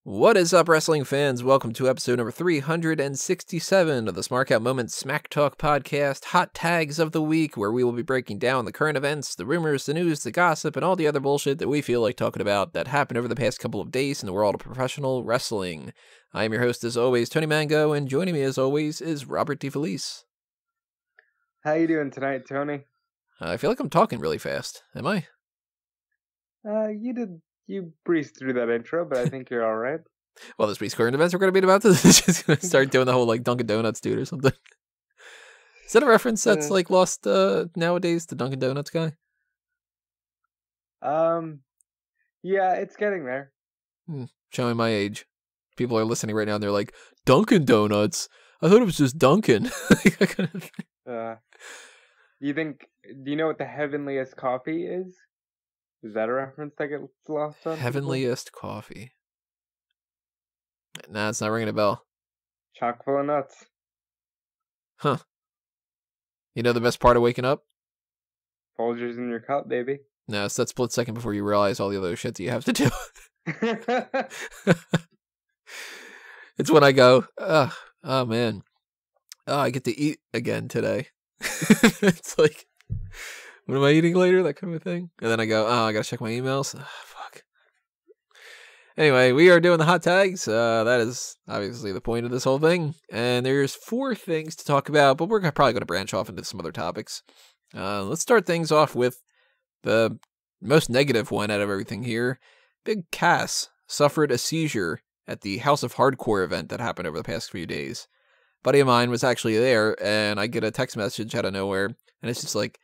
What is up, wrestling fans? Welcome to episode number 367 of the Smark Out Moment Smack Talk podcast, Hot Tags of the Week, where we will be breaking down the current events, the rumors, the news, the gossip, and all the other bullshit that we feel like talking about that happened over the past couple of days in the world of professional wrestling. I am your host, as always, Tony Mango, and joining me, as always, is Robert DeFelice. How you doing tonight, Tony? I feel like I'm talking really fast. Am I? You breezed through that intro, but I think you're all right. Well, this week's current events we're going to be about this. Just going to start doing the whole, like, Dunkin' Donuts dude or something. Is that a reference that's, like, lost nowadays, the Dunkin' Donuts guy? Yeah, it's getting there. Showing my age. People are listening right now and they're like, Dunkin' Donuts? I thought it was just Dunkin'. Do you know what the heavenliest coffee is? Is that a reference that gets lost on Heavenliest coffee. Nah, it's not ringing a bell. Chock full of nuts. Huh. You know the best part of waking up? Folgers in your cup, baby. No, it's that split second before you realize all the other shit that you have to do. It's when I go, oh man. Oh, I get to eat again today. It's like, what am I eating later? That kind of a thing. And then I go, I gotta check my emails. Oh, fuck. Anyway, we are doing the hot tags. That is obviously the point of this whole thing. And there's 4 things to talk about, but we're probably going to branch off into some other topics. Let's start things off with the most negative one out of everything here. Big Cass suffered a seizure at the House of Hardcore event that happened over the past few days. A buddy of mine was actually there, and I get a text message out of nowhere, and it's just like,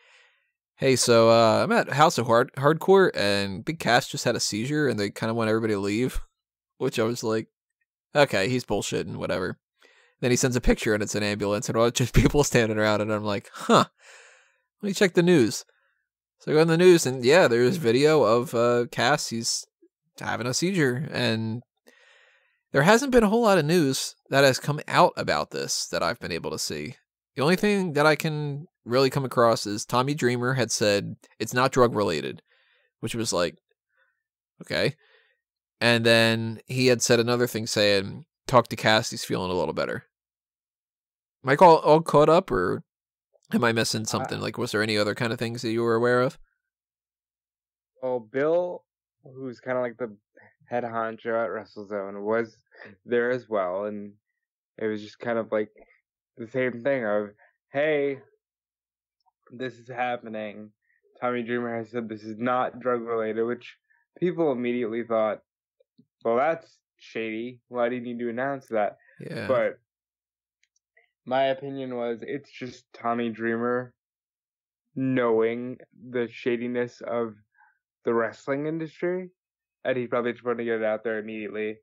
hey, so I'm at House of Hardcore, and Big Cass just had a seizure, and they kind of want everybody to leave, which I was like, okay, he's bullshitting, whatever. Then he sends a picture, and it's an ambulance, and it's just people standing around, and I'm like, huh, let me check the news. So I go on the news, and yeah, there's video of Cass. He's having a seizure, and there hasn't been a whole lot of news that has come out about this that I've been able to see. The only thing that I can really come across is Tommy Dreamer had said it's not drug related, which was like, okay. And then he had said another thing saying, talk to Cass, he's feeling a little better. Am I all caught up, or am I missing something? Like, was there any other kind of things that you were aware of? Well, Bill, who's kind of like the head honcho at WrestleZone, was there as well, and it was just kind of like the same thing of, hey, this is happening. Tommy Dreamer has said this is not drug related, which people immediately thought, well, that's shady. Why do you need to announce that? Yeah. But my opinion was it's just Tommy Dreamer knowing the shadiness of the wrestling industry, and he probably just wanted to get it out there immediately.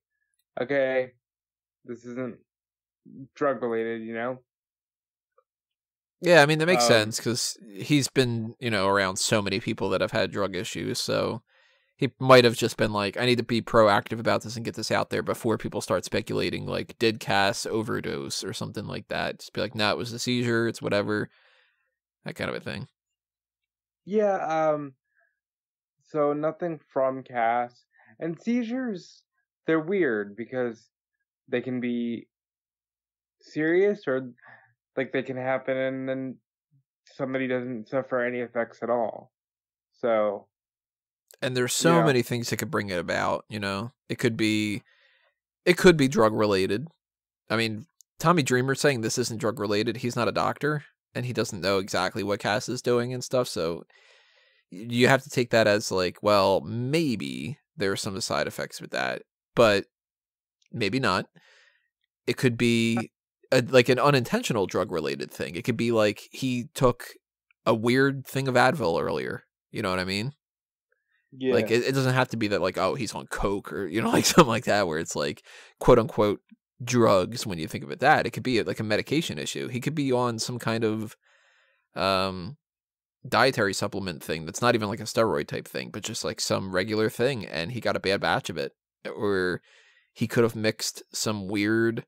Okay, this isn't drug related, you know? Yeah, I mean, that makes sense, because he's been, around so many people that have had drug issues, so he might have just been like, I need to be proactive about this and get this out there before people start speculating, like, did Cass overdose or something like that? Just be like, no, it was a seizure, it's whatever, that kind of a thing. Yeah, so nothing from Cass. And seizures, they're weird, because they can be serious, or like they can happen and then somebody doesn't suffer any effects at all. So, and there's so many things that could bring it about, it could be drug related. I mean, Tommy Dreamer saying this isn't drug related, he's not a doctor and he doesn't know exactly what Cass is doing and stuff, so you have to take that as like, well, maybe there are some side effects with that, but maybe not. It could be like an unintentional drug-related thing. It could be like he took a weird thing of Advil earlier. You know what I mean? Yeah. Like, it doesn't have to be that, like, oh, he's on coke or, like something like that, where it's like, quote-unquote, drugs when you think of it that. It could be like a medication issue. He could be on some kind of dietary supplement thing that's not even like a steroid type thing, but just like some regular thing, and he got a bad batch of it. Or he could have mixed some weird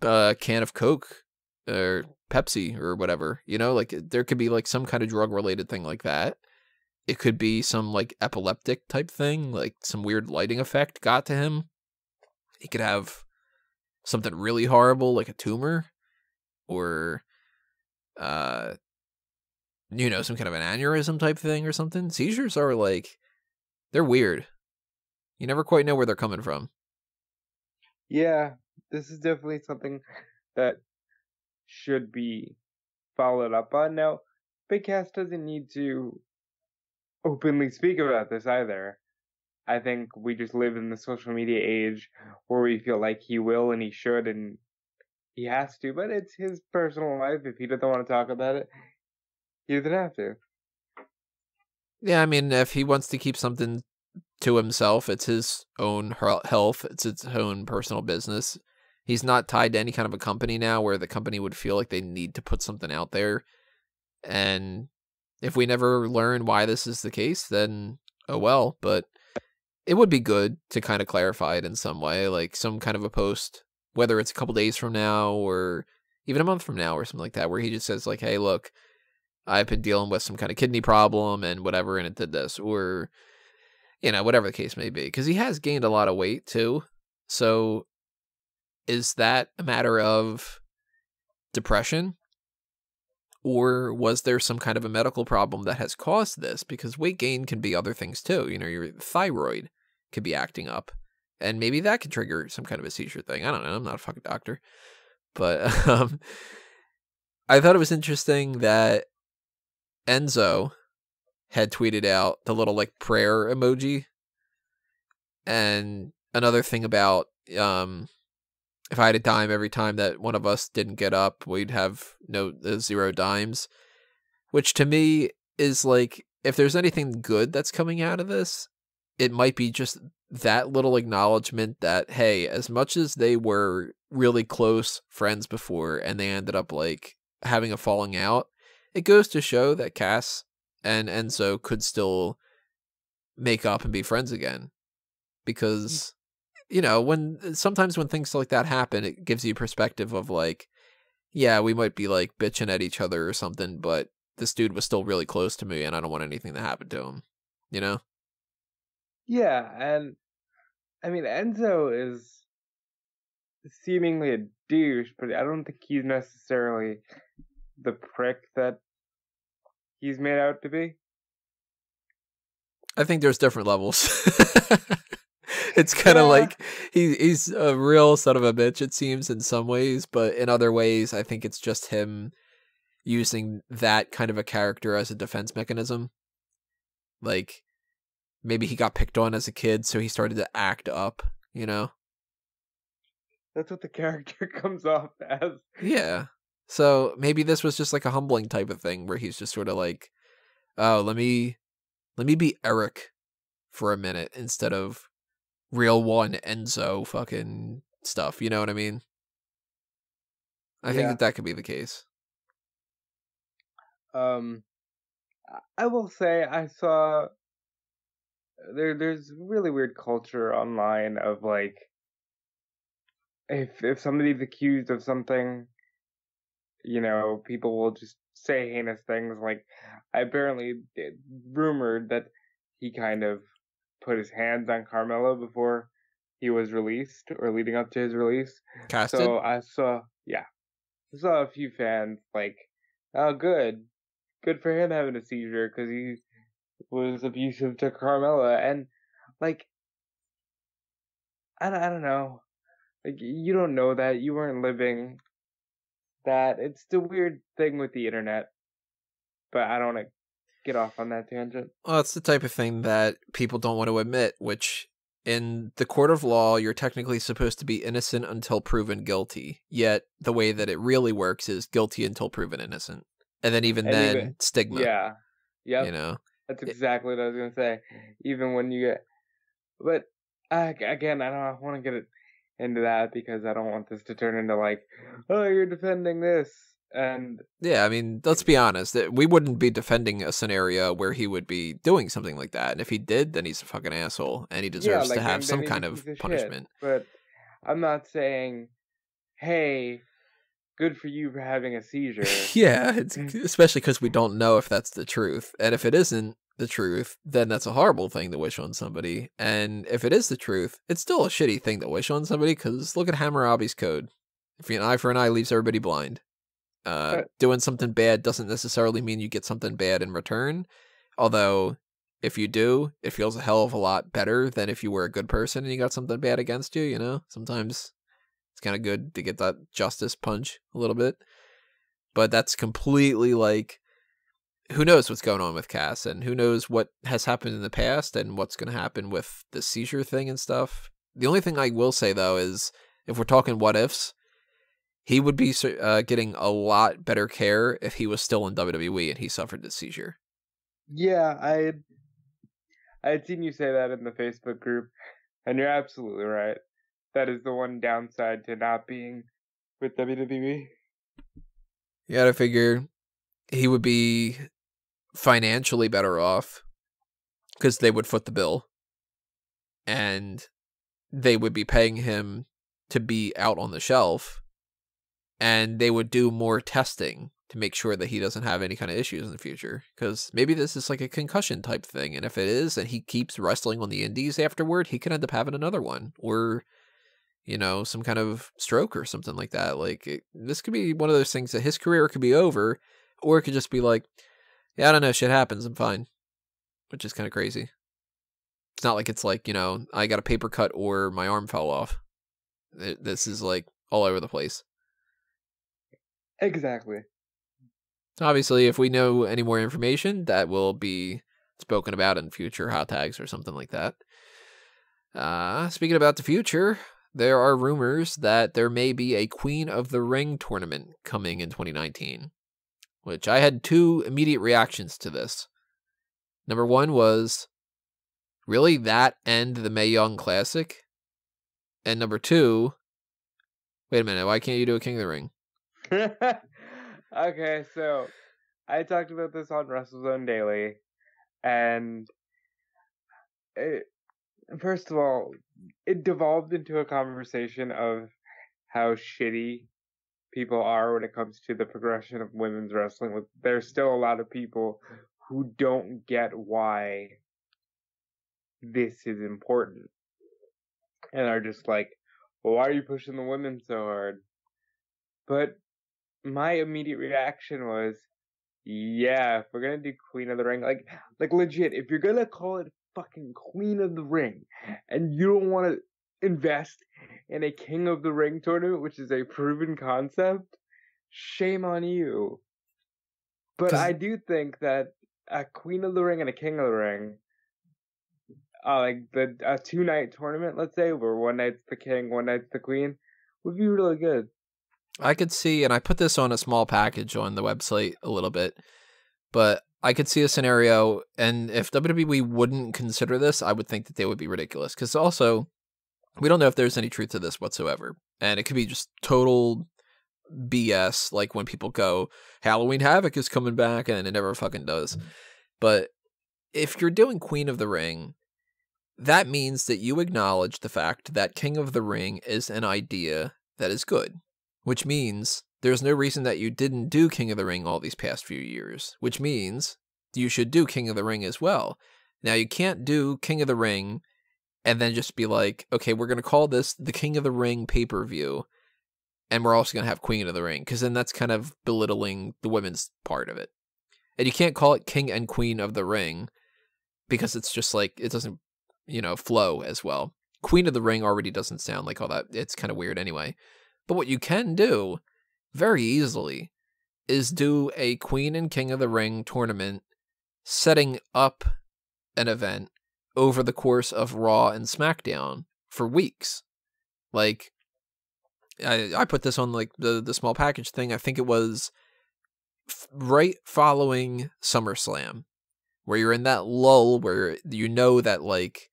can of Coke or Pepsi or whatever, like there could be like some kind of drug related thing like that. it could be some like epileptic type thing, like some weird lighting effect got to him. He could have something really horrible like a tumor, or some kind of an aneurysm type thing or something. Seizures are like, they're weird. You never quite know where they're coming from. Yeah, this is definitely something that should be followed up on. Now, Big Cass doesn't need to openly speak about this either. I think we just live in the social media age where we feel like he will and he should and he has to, but it's his personal life. If he doesn't want to talk about it, he doesn't have to. Yeah, I mean, if he wants to keep something to himself, it's his own health, it's its own personal business. He's not tied to any kind of a company now where the company would feel like they need to put something out there. And if we never learn why this is the case, then oh well. But it would be good to kind of clarify it in some way, like some kind of a post, whether it's a couple days from now or even a month from now or something like that, where he just says like, hey, look, I've been dealing with some kind of kidney problem and whatever, and it did this, or, whatever the case may be. Because he has gained a lot of weight too. So is that a matter of depression? Or was there some kind of a medical problem that has caused this? Because weight gain can be other things too. Your thyroid could be acting up. And maybe that could trigger some kind of a seizure thing. I don't know. I'm not a fucking doctor. But I thought it was interesting that Enzo had tweeted out the little like prayer emoji. And another thing about if I had a dime every time that one of us didn't get up, we'd have 0 dimes. Which to me is like, if there's anything good that's coming out of this, it might be just that little acknowledgement that, hey, as much as they were really close friends before and they ended up like having a falling out, it goes to show that Cass and Enzo could still make up and be friends again. Because, sometimes when things like that happen, it gives you perspective of like, yeah, we might be like bitching at each other or something, but this dude was still really close to me and I don't want anything to happen to him, Yeah, and I mean, Enzo is seemingly a douche, but I don't think he's necessarily the prick that he's made out to be. I think there's different levels. It's kind of like he's a real son of a bitch, it seems, in some ways, but in other ways, I think it's just him using that kind of a character as a defense mechanism. Like, maybe he got picked on as a kid, so he started to act up, That's what the character comes off as. Yeah. So maybe this was just like a humbling type of thing where he's just sort of like, oh, let me be Eric for a minute instead of real one Enzo fucking stuff. You know what I mean? I think that could be the case. I will say I saw there's really weird culture online of like, if somebody's accused of something, people will just say heinous things. Like, I apparently rumored that he kind of put his hands on Carmelo before he was released or leading up to his release. Casted? So I saw a few fans like, oh, good for him having a seizure because he was abusive to Carmela. And like, I don't know, like, you don't know that, you weren't living that. It's the weird thing with the internet, but I don't want to get off on that tangent. Well, it's the type of thing that people don't want to admit, which in the court of law, you're technically supposed to be innocent until proven guilty. Yet the way that it really works is guilty until proven innocent. And then even stigma. Yeah. Yep. That's exactly what I was going to say. Even when you get... But, again, I don't want to get into that because I don't want this to turn into like, oh, you're defending this. And yeah, I mean, let's be honest. We wouldn't be defending a scenario where he would be doing something like that. And if he did, then he's a fucking asshole, and he deserves to have some kind of punishment. But I'm not saying, hey, good for you for having a seizure. Yeah, it's especially because we don't know if that's the truth. And if it isn't, the truth, then that's a horrible thing to wish on somebody. And if it is the truth, it's still a shitty thing to wish on somebody, because look at Hammurabi's code. If an eye for an eye leaves everybody blind. Doing something bad doesn't necessarily mean you get something bad in return. Although, if you do, it feels a hell of a lot better than if you were a good person and you got something bad against you, you know? Sometimes it's kind of good to get that justice punch a little bit. But that's completely like, who knows what's going on with Cass, and who knows what has happened in the past and what's going to happen with the seizure thing and stuff. The only thing I will say, though, is if we're talking what ifs, he would be getting a lot better care if he was still in WWE and he suffered the seizure. Yeah, I had seen you say that in the Facebook group, and you're absolutely right. That is the one downside to not being with WWE. You gotta figure he would be financially better off because they would foot the bill and they would be paying him to be out on the shelf, and they would do more testing to make sure that he doesn't have any kind of issues in the future, because maybe this is like a concussion type thing, and if it is and he keeps wrestling on the indies afterward, he could end up having another one, or you know, some kind of stroke or something like that. Like, this could be one of those things that his career could be over, or it could just be like, yeah, I don't know, shit happens, I'm fine. Which is kind of crazy. It's not like it's like, you know, I got a paper cut or my arm fell off. This is like all over the place. Exactly. Obviously, if we know any more information, that will be spoken about in future hot tags or something like that. Speaking about the future, there are rumors that there may be a Queen of the Ring tournament coming in 2019, which I had two immediate reactions to this. Number one was, really, that and the Mae Young Classic? And number two, wait a minute, why can't you do a King of the Ring? Okay, so I talked about this on WrestleZone Daily, and first of all, it devolved into a conversation of how shitty people are when it comes to the progression of women's wrestling. There's still a lot of people who don't get why this is important, and are just like, well, why are you pushing the women so hard? But my immediate reaction was, yeah, if we're gonna do Queen of the Ring, like legit, if you're gonna call it fucking Queen of the Ring, and you don't want to invest in a King of the Ring tournament, which is a proven concept, shame on you. But I do think that a Queen of the Ring and a King of the Ring, like a 2-night tournament, let's say, where one night's the King, one night's the Queen, would be really good. I could see, and I put this on a small package on the website a little bit, but I could see a scenario, and if WWE wouldn't consider this, I would think that they would be ridiculous, because also, we don't know if there's any truth to this whatsoever, and it could be just total BS, like when people go, Halloween Havoc is coming back, and it never fucking does. But if you're doing Queen of the Ring, that means that you acknowledge the fact that King of the Ring is an idea that is good. Which means there's no reason that you didn't do King of the Ring all these past few years. Which means you should do King of the Ring as well. Now, you can't do King of the Ring and then just be like, okay, we're going to call this the King of the Ring pay-per-view, and we're also going to have Queen of the Ring, because then that's kind of belittling the women's part of it. And you can't call it King and Queen of the Ring, because it's just like, it doesn't, you know, flow as well. Queen of the Ring already doesn't sound like all that. It's kind of weird anyway. But what you can do, very easily, is do a Queen and King of the Ring tournament, setting up an event over the course of Raw and SmackDown for weeks. Like, I put this on like the small package thing. I think it was right following SummerSlam, where you're in that lull where you know that like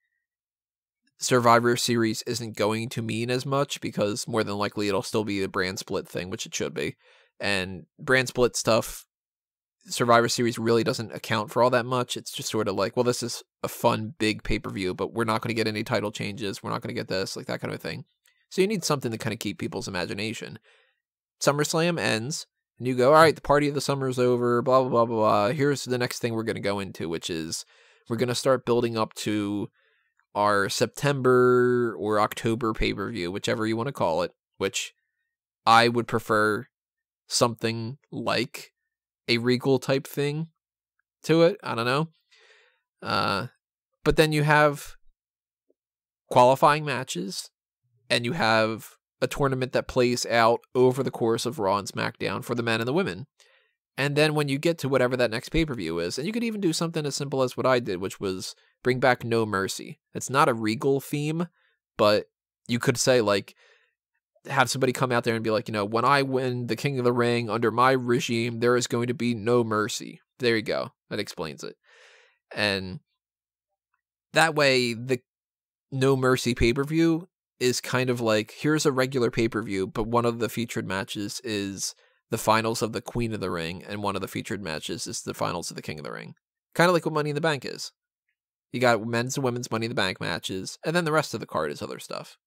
Survivor Series isn't going to mean as much, because more than likely it'll still be a brand split thing, which it should be. And brand split stuff, Survivor Series really doesn't account for all that much. It's just sort of like, well, this is a fun, big pay-per-view, but we're not going to get any title changes. We're not going to get this, like that kind of thing. So you need something to kind of keep people's imagination. SummerSlam ends, And you go, all right, the party of the summer's over, blah, blah, blah, blah, blah. Here's the next thing we're going to go into, which is we're going to start building up to our September or October pay-per-view, whichever you want to call it, which I would prefer something like a Regal type thing to it. I don't know. But then you have qualifying matches, and you have a tournament that plays out over the course of Raw and SmackDown for the men and the women. And then when you get to whatever that next pay-per-view is, and you could even do something as simple as what I did, which was bring back No Mercy. It's not a Regal theme, but you could say, like, have somebody come out there and be like, when I win the King of the Ring under my regime, there is going to be no mercy. There you go. That explains it. And that way, the No Mercy pay-per-view is kind of like, here's a regular pay-per-view, but one of the featured matches is the finals of the Queen of the Ring, and one of the featured matches is the finals of the King of the Ring. Kind of like what Money in the Bank is. You got men's and women's Money in the Bank matches, and then the rest of the card is other stuff.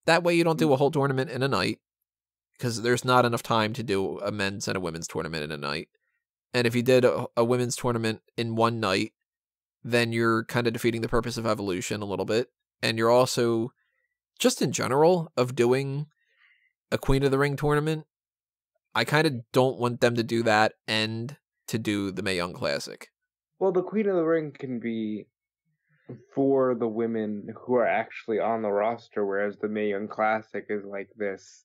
That way you don't do a whole tournament in a night, because there's not enough time to do a men's and a women's tournament in a night. And if you did a women's tournament in one night, then you're kind of defeating the purpose of Evolution a little bit. And you're also, just in general, of doing a Queen of the Ring tournament, I kind of don't want them to do that and to do the Mae Young Classic. Well, the Queen of the Ring can be for the women who are actually on the roster, whereas the Mae Young Classic is like this,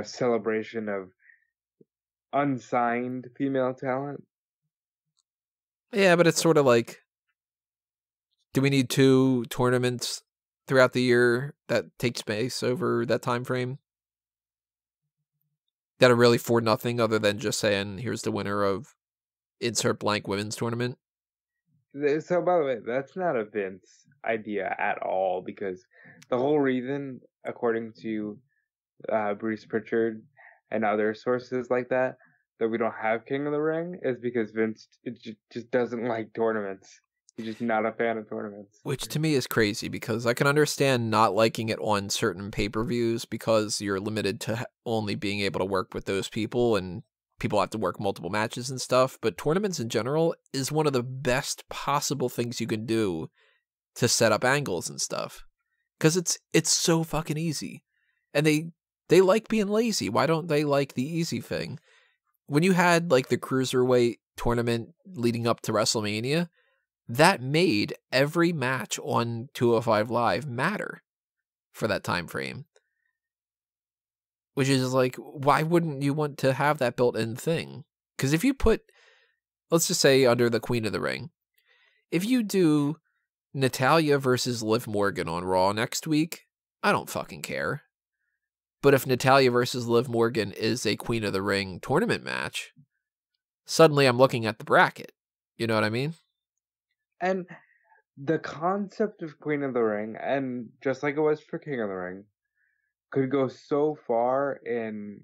celebration of unsigned female talent. Yeah, but it's sort of like, do we need 2 tournaments throughout the year that take space over that time frame? That are really for nothing other than just saying, here's the winner of insert blank women's tournament? So, by the way, that's not a Vince idea at all, because the whole reason, according to Bruce Pritchard and other sources like that we don't have King of the Ring is because Vince just doesn't like tournaments. He's just not a fan of tournaments. Which to me is crazy, because I can understand not liking it on certain pay-per-views because you're limited to only being able to work with those people, and people have to work multiple matches and stuff. But tournaments in general is one of the best possible things you can do to set up angles and stuff, because it's so fucking easy, and they like being lazy. Why don't they like the easy thing? When you had like the Cruiserweight tournament leading up to WrestleMania, that made every match on 205 Live matter for that time frame. Which is like, why wouldn't you want to have that built-in thing? Because if you put, let's just say under the Queen of the Ring, if you do Natalya versus Liv Morgan on Raw next week, I don't fucking care. But if Natalya versus Liv Morgan is a Queen of the Ring tournament match, suddenly I'm looking at the bracket. You know what I mean? And the concept of Queen of the Ring, and just like it was for King of the Ring, could go so far in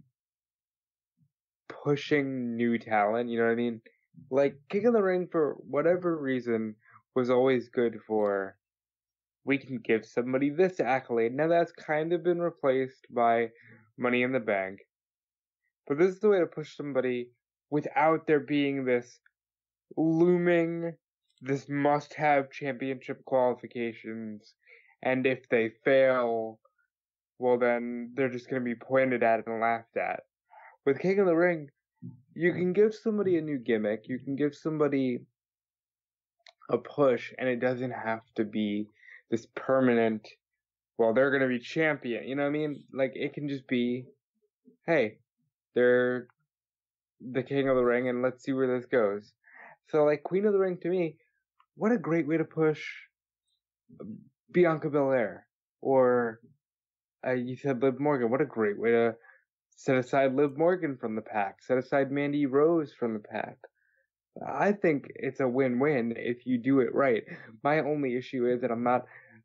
pushing new talent, you know what I mean? Like, King of the Ring, for whatever reason, was always good for, we can give somebody this accolade. Now that's kind of been replaced by Money in the Bank. But this is the way to push somebody without there being this looming, this must-have championship qualifications, and if they fail, well then they're just going to be pointed at and laughed at. With King of the Ring, you can give somebody a new gimmick, you can give somebody a push, and it doesn't have to be this permanent, well, they're going to be champion, you know what I mean? Like, it can just be, hey, they're the King of the Ring, and let's see where this goes. So, like, Queen of the Ring, to me, what a great way to push Bianca Belair. Or, you said Liv Morgan. What a great way to set aside Liv Morgan from the pack. Set aside Mandy Rose from the pack. I think it's a win-win if you do it right. My only issue is that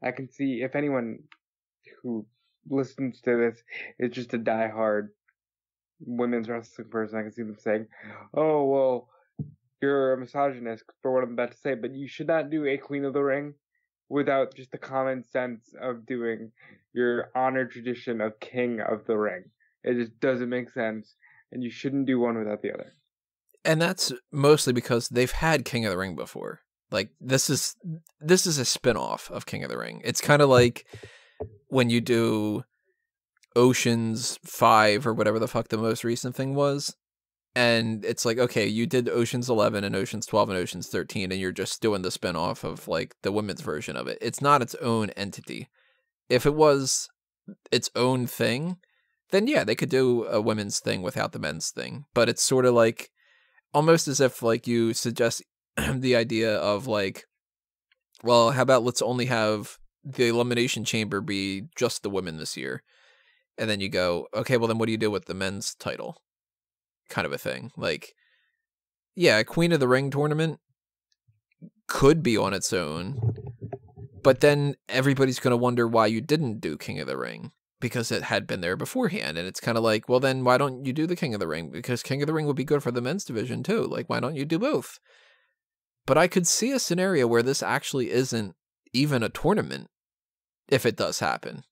I can see if anyone who listens to this is just a diehard women's wrestling person, I can see them saying, oh, well, you're a misogynist for what I'm about to say, but you should not do a Queen of the Ring without just the common sense of doing your honor tradition of King of the Ring. It just doesn't make sense, and you shouldn't do one without the other. And that's mostly because they've had King of the Ring before. Like this is a spin-off of King of the Ring. It's kind of like when you do Ocean's 5 or whatever the fuck the most recent thing was. And it's like, okay, you did Ocean's 11 and Ocean's 12 and Ocean's 13, and you're just doing the spin-off of like the women's version of it. It's not its own entity. If it was its own thing, then yeah, they could do a women's thing without the men's thing. But it's sort of like almost as if like you suggest the idea of like, well, how about let's only have the Elimination Chamber be just the women this year? And then you go, okay, well then what do you do with the men's title? Kind of a thing. Like, yeah, a Queen of the Ring tournament could be on its own, but then everybody's going to wonder why you didn't do King of the Ring, because it had been there beforehand. And it's kind of like, well, then why don't you do the King of the Ring? Because King of the Ring would be good for the men's division too. Like, why don't you do both? But I could see a scenario where this actually isn't even a tournament if it does happen.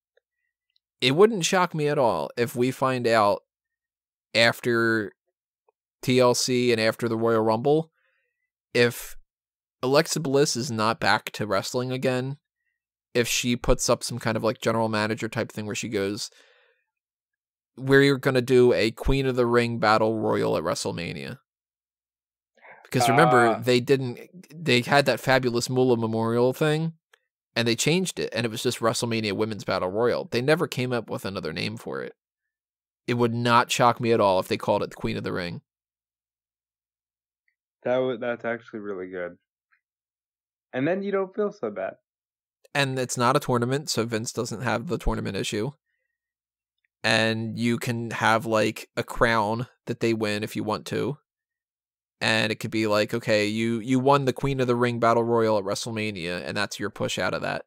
It wouldn't shock me at all if we find out after TLC and after the Royal Rumble, if Alexa Bliss is not back to wrestling again, if she puts up some kind of like general manager type thing where she goes, we're going to do a Queen of the Ring Battle Royal at WrestleMania. Because remember, they had that fabulous Moolah Memorial thing, and they changed it, and it was just WrestleMania Women's Battle Royal. They never came up with another name for it. It would not shock me at all if they called it the Queen of the Ring. That's actually really good. And then you don't feel so bad. And it's not a tournament, so Vince doesn't have the tournament issue. And you can have like a crown that they win if you want to. And it could be like, okay, you won the Queen of the Ring Battle Royal at WrestleMania, and that's your push out of that.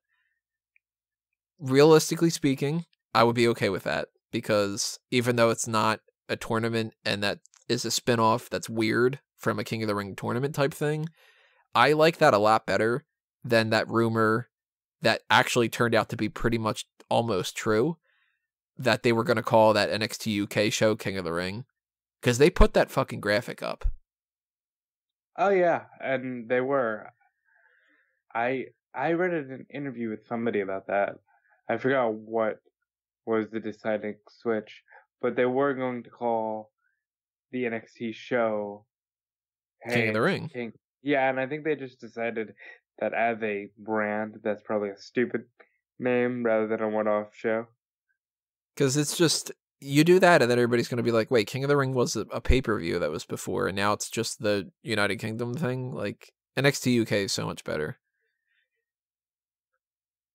Realistically speaking, I would be okay with that, because even though it's not a tournament and that is a spinoff that's weird from a King of the Ring tournament type thing, I like that a lot better than that rumor that actually turned out to be pretty much almost true, that they were going to call that NXT UK show King of the Ring, because they put that fucking graphic up. Oh yeah, and they were. I read an interview with somebody about that. I forgot what was the deciding switch, but they were going to call the NXT show King of the Ring. Yeah, and I think they just decided that as a brand, that's probably a stupid name rather than a one-off show. Because it's just, you do that and then everybody's going to be like, wait, King of the Ring was a pay-per-view that was before, and now it's just the United Kingdom thing? Like, NXT UK is so much better.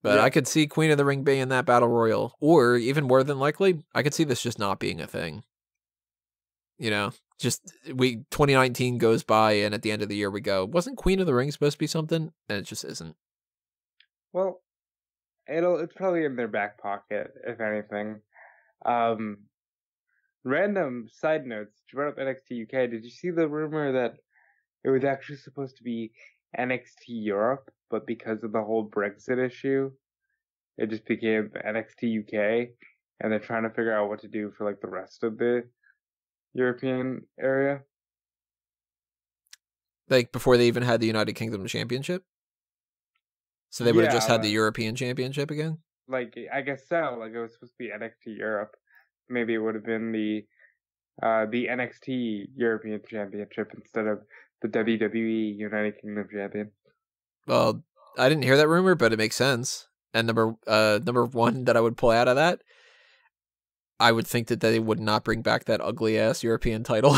But yeah. I could see Queen of the Ring being in that Battle Royal, or even more than likely, I could see this just not being a thing. You know, just 2019 goes by, and at the end of the year we go, wasn't Queen of the Ring supposed to be something? And it just isn't. Well, it's probably in their back pocket, if anything. Random side notes. You brought up NXT UK. Did you see the rumor that it was actually supposed to be NXT Europe, but because of the whole Brexit issue, it just became NXT UK, and they're trying to figure out what to do for like the rest of the European area? Like before they even had the United Kingdom Championship? So they would have just had the European Championship again? Like, I guess so. Like, it was supposed to be NXT Europe. Maybe it would have been the NXT European Championship instead of the WWE United Kingdom Champion. Well, I didn't hear that rumor, but it makes sense. And number one that I would pull out of that, I would think that they would not bring back that ugly ass European title.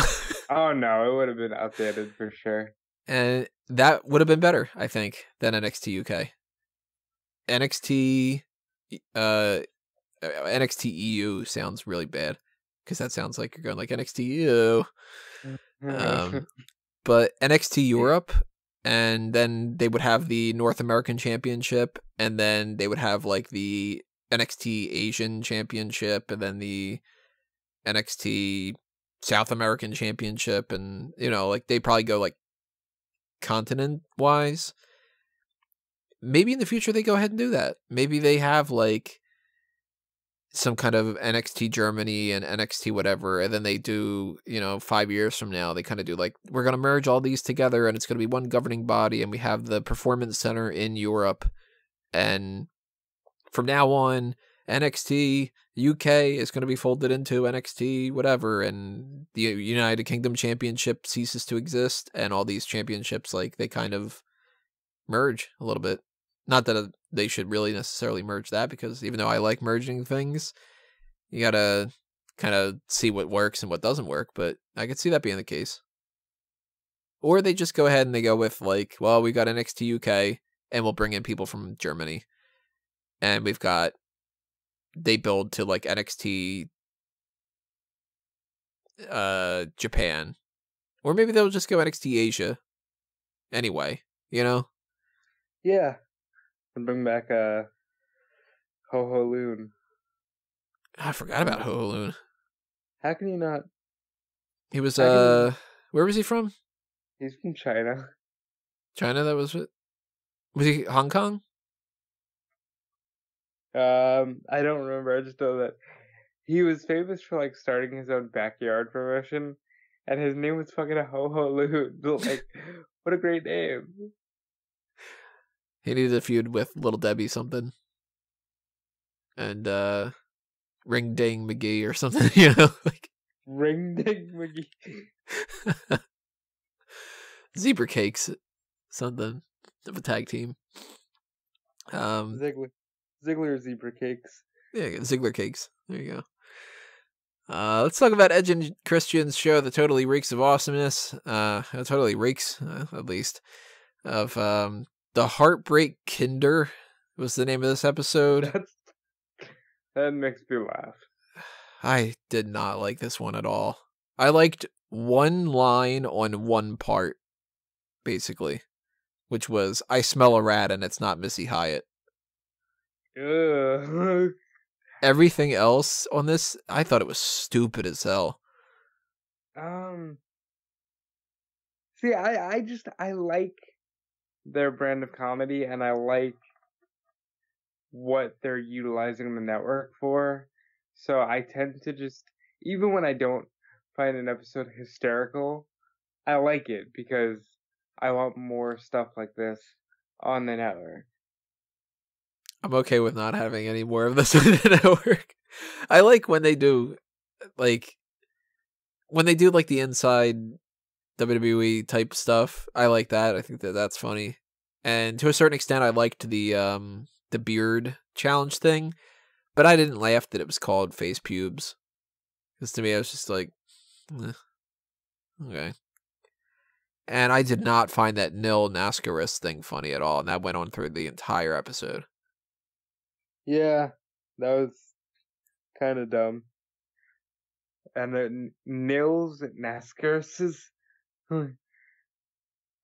Oh no, it would have been outdated for sure. And that would have been better, I think, than NXT UK. NXT EU sounds really bad, because that sounds like you're going like NXT EU. But NXT Europe, and then they would have the North American Championship, and then they would have like the NXT Asian Championship, and then the NXT South American Championship, and you know, like they probably go like continent wise. Maybe in the future they go ahead and do that. Maybe they have like some kind of NXT Germany and NXT whatever, and then they do, 5 years from now, they kind of do like, we're going to merge all these together and it's going to be one governing body, and we have the Performance Center in Europe, and from now on, NXT UK is going to be folded into NXT whatever, and the United Kingdom Championship ceases to exist, and all these championships, like, they kind of merge a little bit. Not that they should really necessarily merge that, because even though I like merging things, you gotta kind of see what works and what doesn't work, but I could see that being the case. Or they just go ahead and they go with, like, well, we got NXT UK, and we'll bring in people from Germany. And they build to, like, NXT Japan. Or maybe they'll just go NXT Asia. Anyway, Yeah. And bring back Ho Ho Loon. I forgot about Ho Ho Loon. How can you not? He was, where was he from? He's from China. China, that was it? Was he Hong Kong? I don't remember. I just know that he was famous for, like, starting his own backyard promotion, and his name was fucking Ho Ho Loon. Like, what a great name. He needed a feud with Little Debbie something. And, Ring Ding McGee or something, like. Ring Ding McGee. Zebra Cakes, something of a tag team. Ziggler Zebra Cakes. Yeah, Ziggler Cakes. There you go. Let's talk about Edge and Christian's show, The Totally Reeks of Awesomeness. Totally Reeks, at least, of the Heartbreak Kinder was the name of this episode. That makes me laugh. I did not like this one at all. I liked one line on one part, basically, which was, I smell a rat and it's not Missy Hyatt. Ugh. Everything else on this, I thought it was stupid as hell. See, I like their brand of comedy, and I like what they're utilizing the network for. So I tend to just, even when I don't find an episode hysterical, I like it because I want more stuff like this on the network. I'm okay with not having any more of this on the network. I like when they do, like the inside WWE type stuff. I like that. I think that's funny. And to a certain extent, I liked the beard challenge thing, but I didn't laugh that it was called face pubes. Because to me, I was just like, okay. And I did not find that nil Nascaris thing funny at all, and that went on through the entire episode. Yeah, that was kind of dumb. And then Nils Nascaris, I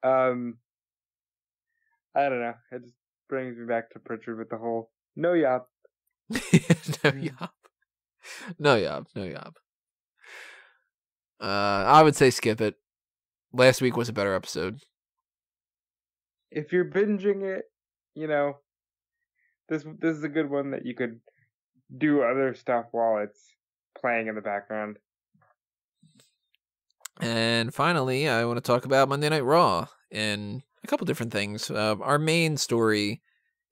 don't know. It just brings me back to Pritchard with the whole no yop. No yop. No yop. No yop. I would say skip it. Last week was a better episode. If you're binging it, this is a good one that you could do other stuff while it's playing in the background. And finally, I want to talk about Monday Night Raw and a couple different things. Our main story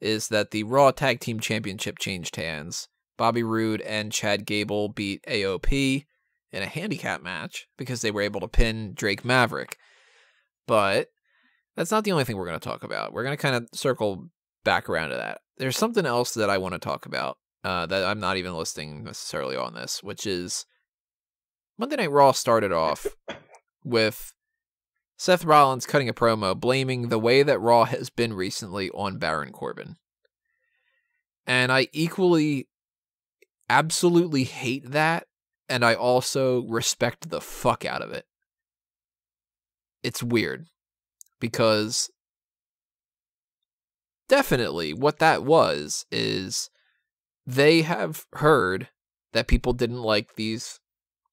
is that the Raw Tag Team Championship changed hands. Bobby Roode and Chad Gable beat AOP in a handicap match because they were able to pin Drake Maverick. But that's not the only thing we're going to talk about. We're going to kind of circle back around to that. There's something else that I want to talk about that I'm not even listing necessarily on this, which is Monday Night Raw started off with Seth Rollins cutting a promo blaming the way that Raw has been recently on Baron Corbin. And I equally absolutely hate that, and I also respect the fuck out of it. It's weird, because definitely what that was is they have heard that people didn't like these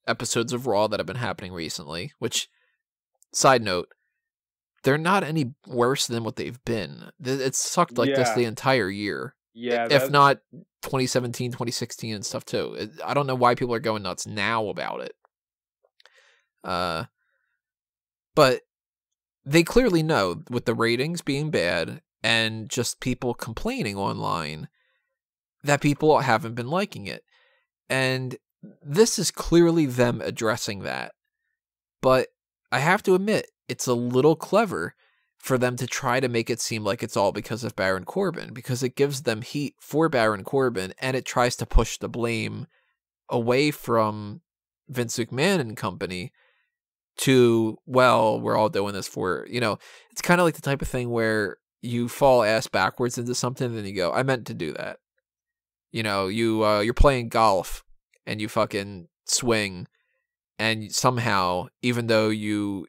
episodes of Raw that have been happening recently, which, side note, they're not any worse than what they've been. It sucked like this the entire year. Yeah, if that's not 2017, 2016 and stuff too. I don't know why people are going nuts now about it. But they clearly know with the ratings being bad and just people complaining online that people haven't been liking it. And this is clearly them addressing that. But I have to admit, it's a little clever for them to try to make it seem like it's all because of Baron Corbin, because it gives them heat for Baron Corbin, and it tries to push the blame away from Vince McMahon and company to, well, we're all doing this for, it's kind of like the type of thing where you fall ass backwards into something and then you go, I meant to do that. You're playing golf and you fucking swing, and somehow, even though you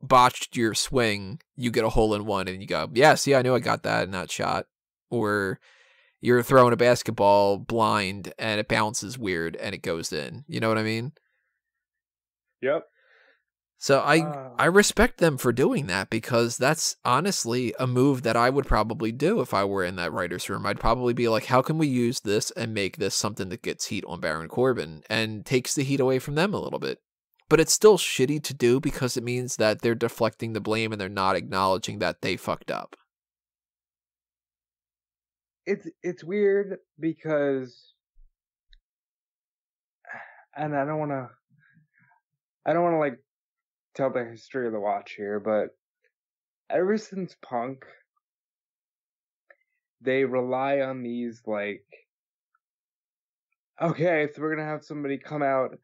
botched your swing, you get a hole in one and you go, yeah, see, I knew I got that in that shot. Or you're throwing a basketball blind and it bounces weird and it goes in. You know what I mean? yep. So I respect them for doing that, because that's honestly a move that I would probably do if I were in that writer's room. I'd probably be like, how can we use this and make this something that gets heat on Baron Corbin and takes the heat away from them a little bit? But it's still shitty to do because it means that they're deflecting the blame and they're not acknowledging that they fucked up. It's weird because, and I don't want to like tell the history of the watch here, but ever since Punk, they rely on these like, okay, so we're gonna have somebody come out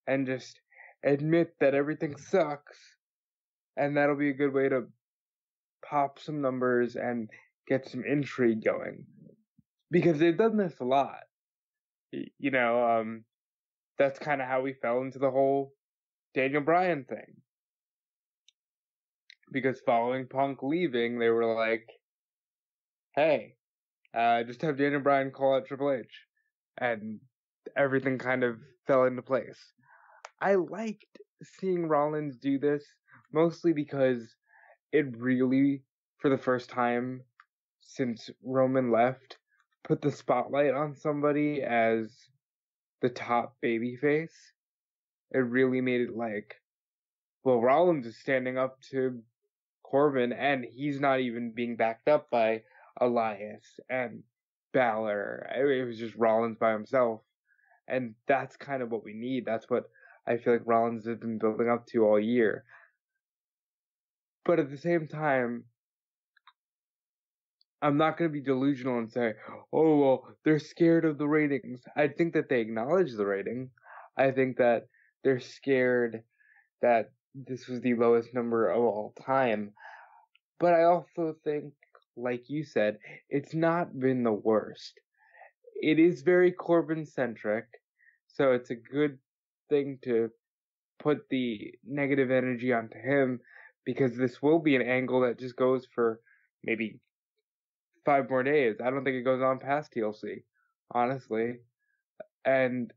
and just admit that everything sucks, and that'll be a good way to pop some numbers and get some intrigue going. Because they've done this a lot. You know, that's kind of how we fell into the whole Daniel Bryan thing. Because following Punk leaving, they were like, hey, just have Daniel Bryan call out Triple H. And everything kind of fell into place. I liked seeing Rollins do this, mostly because it really, for the first time since Roman left, put the spotlight on somebody as the top babyface. It really made it like, well, Rollins is standing up to Corbin, and he's not even being backed up by Elias and Balor. It was just Rollins by himself. And that's kind of what we need. That's what I feel like Rollins has been building up to all year. But at the same time, I'm not going to be delusional and say, oh, well, they're scared of the ratings. I think that they acknowledge the rating. I think that they're scared that this was the lowest number of all time. But I also think, like you said, it's not been the worst. It is very Corbin-centric, so it's a good thing to put the negative energy onto him, because this will be an angle that just goes for maybe 5 more days. I don't think it goes on past TLC, honestly. And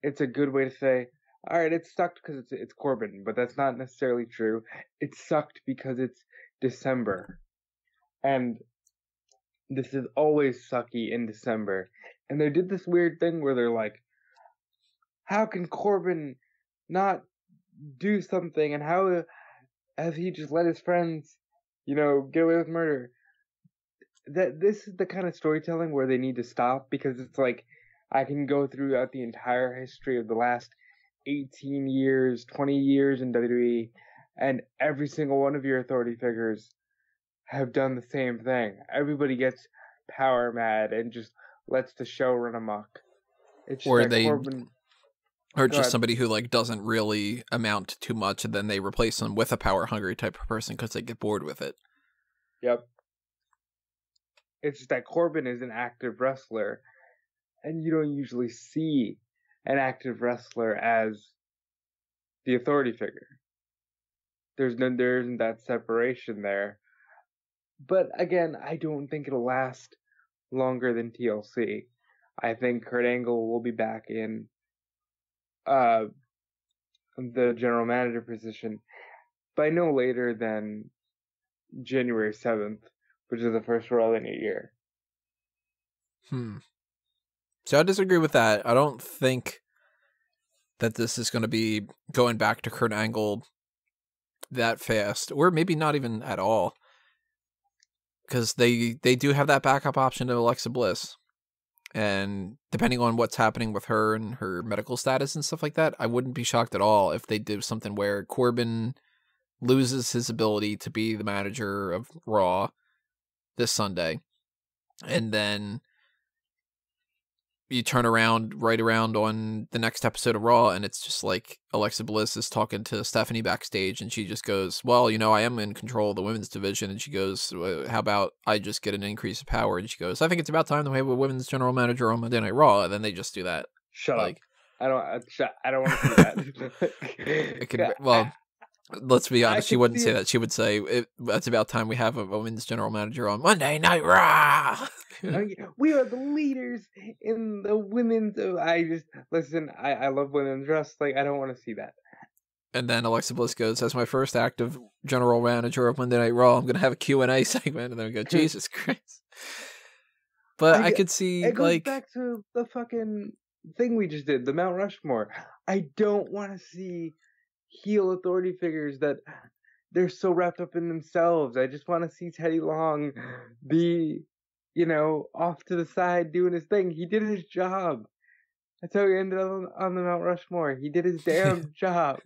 it's a good way to say, all right, it sucked because it's Corbin, but that's not necessarily true. It sucked because it's December, and this is always sucky in December. And they did this weird thing where they're like, how can Corbin not do something, and how has he just let his friends, get away with murder? That this is the kind of storytelling where they need to stop, because it's like, I can go throughout the entire history of the last 18 years, 20 years in WWE, and every single one of your authority figures have done the same thing. Everybody gets power mad and just lets the show run amok. It's just Or that Corbin. or Go just ahead. somebody who like doesn't really amount to too much, and then they replace them with a power hungry type of person because they get bored with it. Yep. It's just that Corbin is an active wrestler, and you don't usually see an active wrestler as the authority figure. There isn't that separation there. But again, I don't think it'll last longer than TLC. I think Kurt Angle will be back in the general manager position by no later than January 7th, which is the first Raw in a year. So I disagree with that. I don't think that this is going to be going back to Kurt Angle that fast, or maybe not even at all, because they do have that backup option to Alexa Bliss, and depending on what's happening with her and her medical status and stuff like that, I wouldn't be shocked at all if they do something where Corbin loses his ability to be the manager of Raw this Sunday, and then you turn right around on the next episode of Raw, and it's just like Alexa Bliss is talking to Stephanie backstage, and she just goes, well, I am in control of the women's division, and she goes, how about I just get an increase of power? And she goes, I think it's about time to have a women's general manager on Monday Night Raw, and then they just do that. Shut up. I don't want to see that. It could, well, let's be honest, she wouldn't say that. She would say, it's about time we have a women's general manager on Monday Night Raw. We are the leaders in the women's. I love women's wrestling. I don't want to see that. And then Alexa Bliss goes, as my first active general manager of Monday Night Raw, I'm going to have a Q&A segment. And then we go, Jesus Christ. But I could see, it goes back to the fucking thing we just did, the Mount Rushmore. I don't want to see heel authority figures that they're so wrapped up in themselves. I just want to see Teddy Long be, off to the side doing his thing. He did his job. That's how he ended up on the Mount Rushmore. He did his damn job.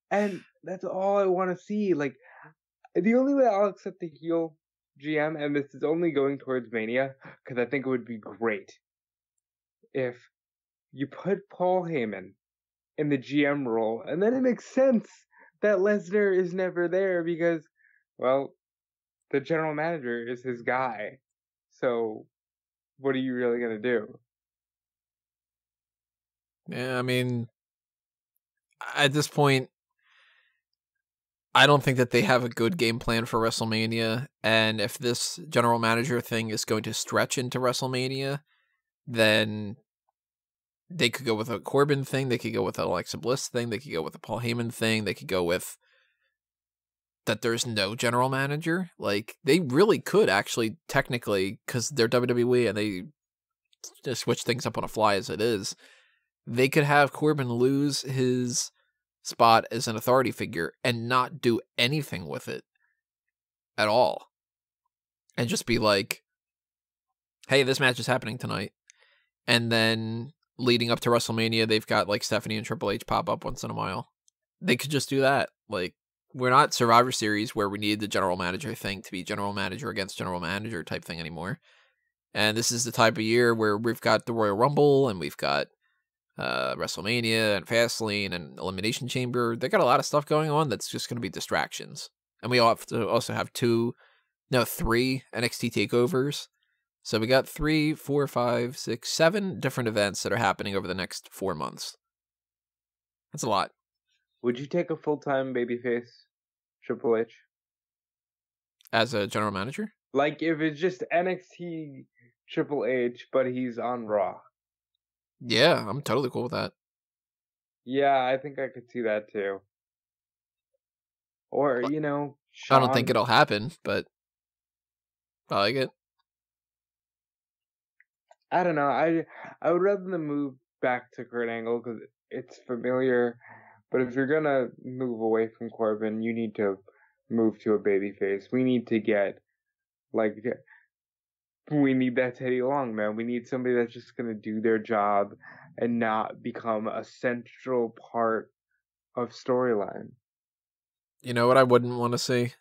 And that's all I want to see. Like, the only way I'll accept the heel GM, and this is only going towards Mania, because I think it would be great if you put Paul Heyman in the GM role, and then it makes sense that Lesnar is never there because, well, the general manager is his guy. So, what are you really going to do? Yeah, I mean, at this point, I don't think that they have a good game plan for WrestleMania, and if this general manager thing is going to stretch into WrestleMania, then they could go with a Corbin thing, they could go with an Alexa Bliss thing, they could go with a Paul Heyman thing, they could go with that there's no general manager. Like, they really could actually, technically, because they're WWE and they just switch things up on a fly as it is, they could have Corbin lose his spot as an authority figure and not do anything with it at all. And just be like, hey, this match is happening tonight. And then leading up to WrestleMania, they've got like Stephanie and Triple H pop up once in a while. They could just do that. Like, we're not Survivor Series where we need the general manager thing to be general manager against general manager type thing anymore. And this is the type of year where we've got the Royal Rumble and we've got WrestleMania and Fastlane and Elimination Chamber. They got a lot of stuff going on that's just going to be distractions. And we also have 3 NXT takeovers. So we got 3, 4, 5, 6, 7 different events that are happening over the next 4 months. That's a lot. Would you take a full-time babyface Triple H? As a general manager? Like, if it's just NXT Triple H, but he's on Raw. Yeah, I'm totally cool with that. Yeah, I think I could see that too. Or, Shawn. I don't think it'll happen, but I like it. I don't know. I would rather them move back to Kurt Angle because it's familiar. But if you're gonna move away from Corbin, you need to move to a babyface. We need to get, we need that Teddy Long, man. We need somebody that's just gonna do their job and not become a central part of storyline. You know what I wouldn't want to see?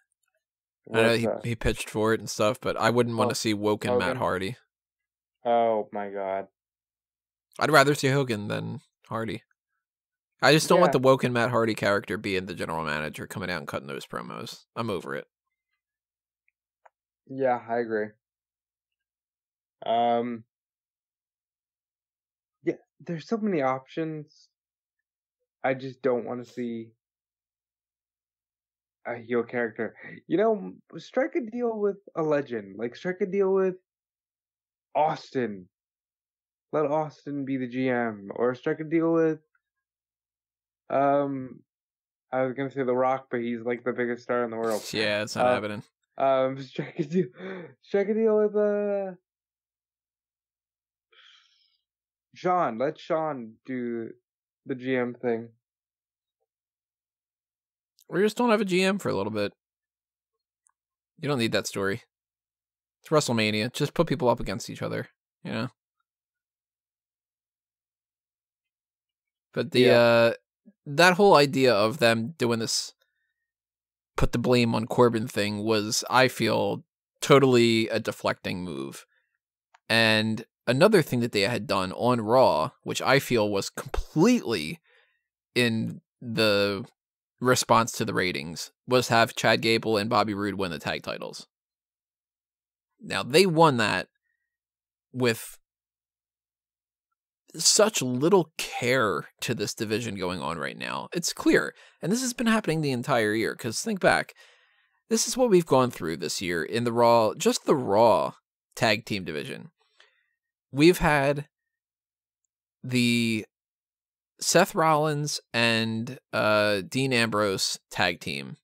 I know he pitched for it and stuff, but I wouldn't want to see Woken Matt Hardy. Oh my god. I'd rather see Hogan than Hardy. I just don't want the Woken Matt Hardy character being the general manager coming out and cutting those promos. I'm over it. Yeah, I agree. Yeah, there's so many options. I just don't want to see a heel character. Strike a deal with a legend. Like, strike a deal with Austin. Let Austin be the GM. Or strike a deal with I was gonna say The Rock, but he's like the biggest star in the world. Yeah, it's not happening. Strike a deal with let Sean do the GM thing. We just don't have a GM for a little bit. You don't need that story. It's WrestleMania. Just put people up against each other, you know? But that whole idea of them doing this put the blame on Corbin thing was, I feel, totally a deflecting move. And another thing that they had done on Raw, which I feel was completely in the response to the ratings, was have Chad Gable and Bobby Roode win the tag titles. Now, they won that with such little care to this division going on right now. It's clear. And this has been happening the entire year. Because think back, this is what we've gone through this year in the Raw, just the Raw tag team division. We've had the Seth Rollins and Dean Ambrose tag team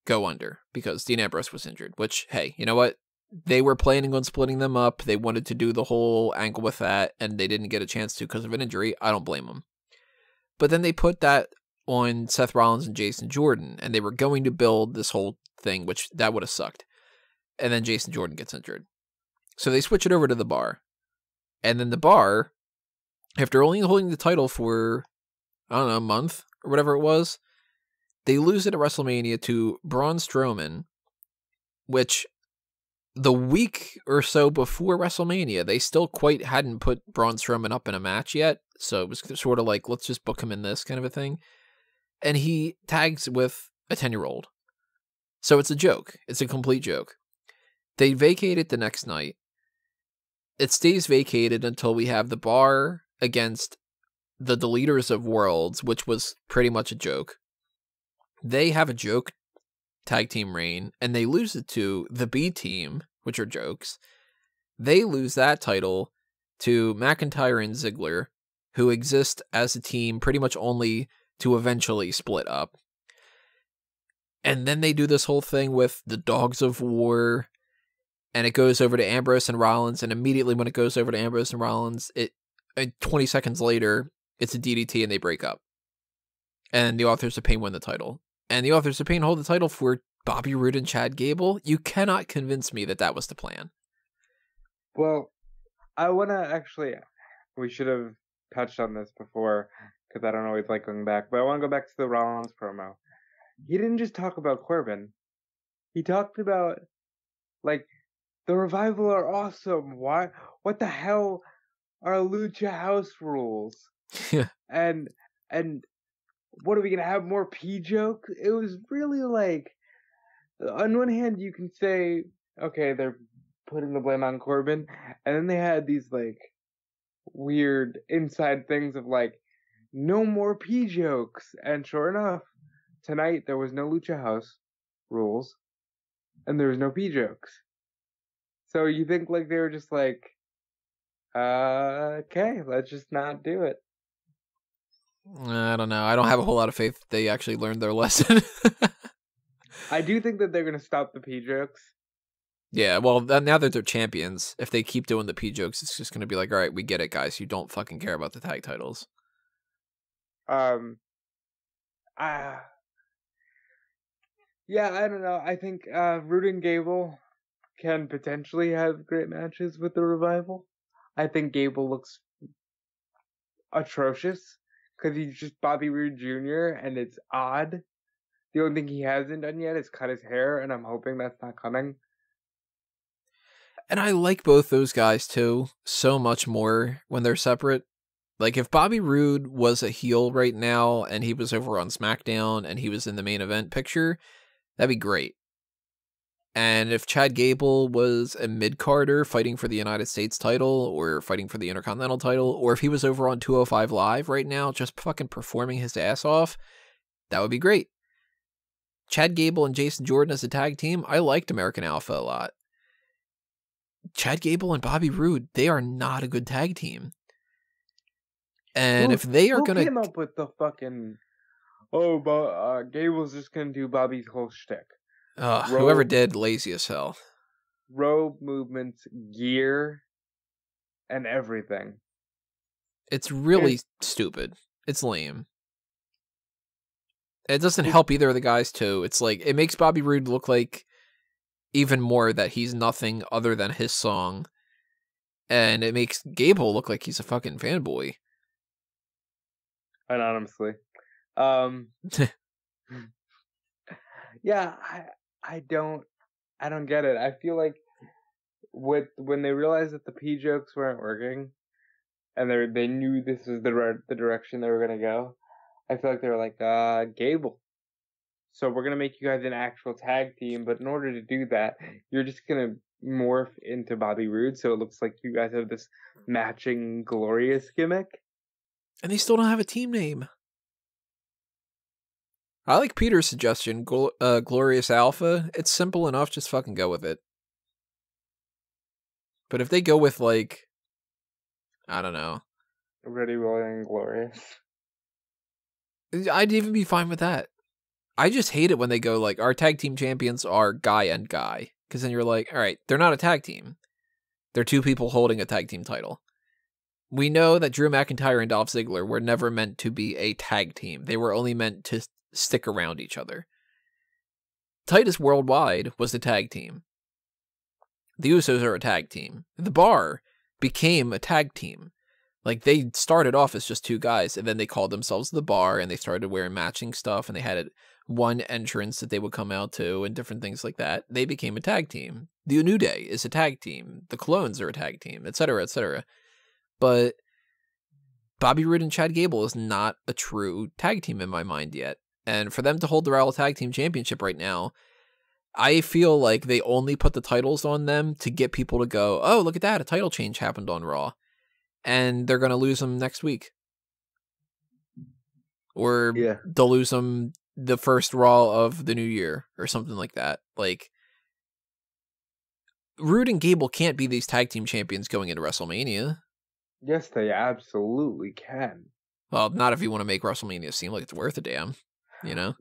go under because Dean Ambrose was injured, which, hey, you know what? They were planning on splitting them up. They wanted to do the whole angle with that, and they didn't get a chance to because of an injury. I don't blame them. But then they put that on Seth Rollins and Jason Jordan, and they were going to build this whole thing, which that would have sucked. And then Jason Jordan gets injured. So they switch it over to the Bar. And then the Bar, after only holding the title for, I don't know, a month or whatever it was, they lose it at WrestleMania to Braun Strowman, which the week or so before WrestleMania, they still quite hadn't put Braun Strowman up in a match yet. So it was sort of like, let's just book him in this kind of a thing. And he tags with a 10-year-old. So it's a joke. It's a complete joke. They vacate it the next night. It stays vacated until we have the Bar against the Deleters of Worlds, which was pretty much a joke. They have a joke tag team reign, and they lose it to the B team, which are jokes. They lose that title to McIntyre and Ziggler, who exist as a team pretty much only to eventually split up. And then they do this whole thing with the Dogs of War, and it goes over to Ambrose and Rollins, and immediately when it goes over to Ambrose and Rollins, 20 seconds later, it's a DDT and they break up. And the Authors of Pain win the title. And the Authors of Pain hold the title for Bobby Roode and Chad Gable. You cannot convince me that that was the plan. Well, I want to actually, we should have touched on this before, because I don't always like going back, but I want to go back to the Rollins promo. He didn't just talk about Corbin. He talked about, like, the Revival are awesome. Why? What the hell are Lucha House rules? Yeah. And what are we gonna have more pee jokes? It was really like, on one hand you can say, okay, they're putting the blame on Corbin, and then they had these like weird inside things of like, no more pee jokes, and sure enough, tonight there was no Lucha House rules, and there was no pee jokes. So you think like they were just like, okay, let's just not do it. I don't know. I don't have a whole lot of faith that they actually learned their lesson. I do think that they're going to stop the pee jokes. Yeah, well, now that they're champions, if they keep doing the P jokes, it's just going to be like, all right, we get it, guys. You don't fucking care about the tag titles. Yeah, I don't know. I think Roode and Gable can potentially have great matches with the Revival. I think Gable looks atrocious because he's just Bobby Roode Jr. and it's odd. The only thing he hasn't done yet is cut his hair, and I'm hoping that's not coming. And I like both those guys, too, so much more when they're separate. Like, if Bobby Roode was a heel right now, and he was over on SmackDown, and he was in the main event picture, that'd be great. And if Chad Gable was a mid-carder fighting for the United States title, or fighting for the Intercontinental title, or if he was over on 205 Live right now, just fucking performing his ass off, that would be great. Chad Gable and Jason Jordan as a tag team, I liked American Alpha a lot. Chad Gable and Bobby Roode, they are not a good tag team. And if they are going to... Who came up with the fucking... Gable's just going to do Bobby's whole shtick. Whoever did, lazy as hell. Robe movements, gear, and everything. It's really stupid. It's lame. It doesn't help either of the guys, too. It's like, it makes Bobby Roode look like even more that he's nothing other than his song. And it makes Gable look like he's a fucking fanboy. Anonymously. Yeah, I don't get it. I feel like when they realized that the P jokes weren't working, and they knew this was the direction they were gonna go, I feel like they were like, Gable. So we're gonna make you guys an actual tag team, but in order to do that, you're just gonna morph into Bobby Roode, so it looks like you guys have this matching glorious gimmick. And they still don't have a team name. I like Peter's suggestion, Glorious Alpha. It's simple enough, just fucking go with it. But if they go with, like, I don't know. Ready, willing, and glorious. I'd even be fine with that. I just hate it when they go, like, our tag team champions are guy and guy. Because then you're like, all right, they're not a tag team. They're two people holding a tag team title. We know that Drew McIntyre and Dolph Ziggler were never meant to be a tag team. They were only meant to stick around each other. Titus Worldwide was the tag team. The Usos are a tag team. The Bar became a tag team. Like, they started off as just two guys, and then they called themselves The Bar, and they started wearing matching stuff, and they had one entrance that they would come out to, and different things like that. They became a tag team. The New Day is a tag team. The Clones are a tag team, etc., etc. But Bobby Roode and Chad Gable is not a true tag team in my mind yet. And for them to hold the Raw Tag Team Championship right now, I feel like they only put the titles on them to get people to go, oh, look at that, a title change happened on Raw. And they're going to lose them next week. Or they'll lose them the first Raw of the new year, or something like that. Like, Roode and Gable can't be these tag team champions going into WrestleMania. Yes, they absolutely can. Well, not if you want to make WrestleMania seem like it's worth a damn, you know?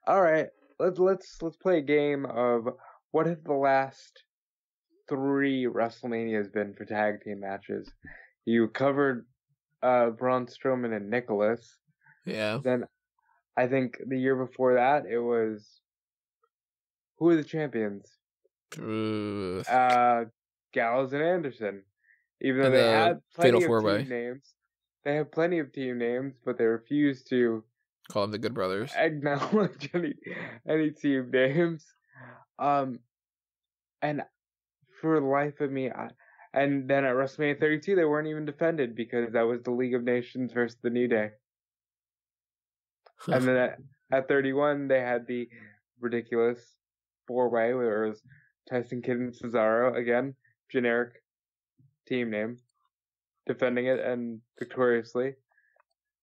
All right, let's play a game of what have the last 3 WrestleManias been for tag team matches. You covered Braun Strowman and Nicholas. Yeah. Then I think the year before that it was, who were the champions? Gallows and Anderson. Even though they had plenty of team names, they have plenty of team names, but they refused to call them the Good Brothers. Acknowledge any team names. And for the life of me, and then at WrestleMania 32, they weren't even defended because that was the League of Nations versus the New Day. And then at 31, they had the ridiculous 4-way where it was Tyson Kidd and Cesaro, again, generic team name, defending it and victoriously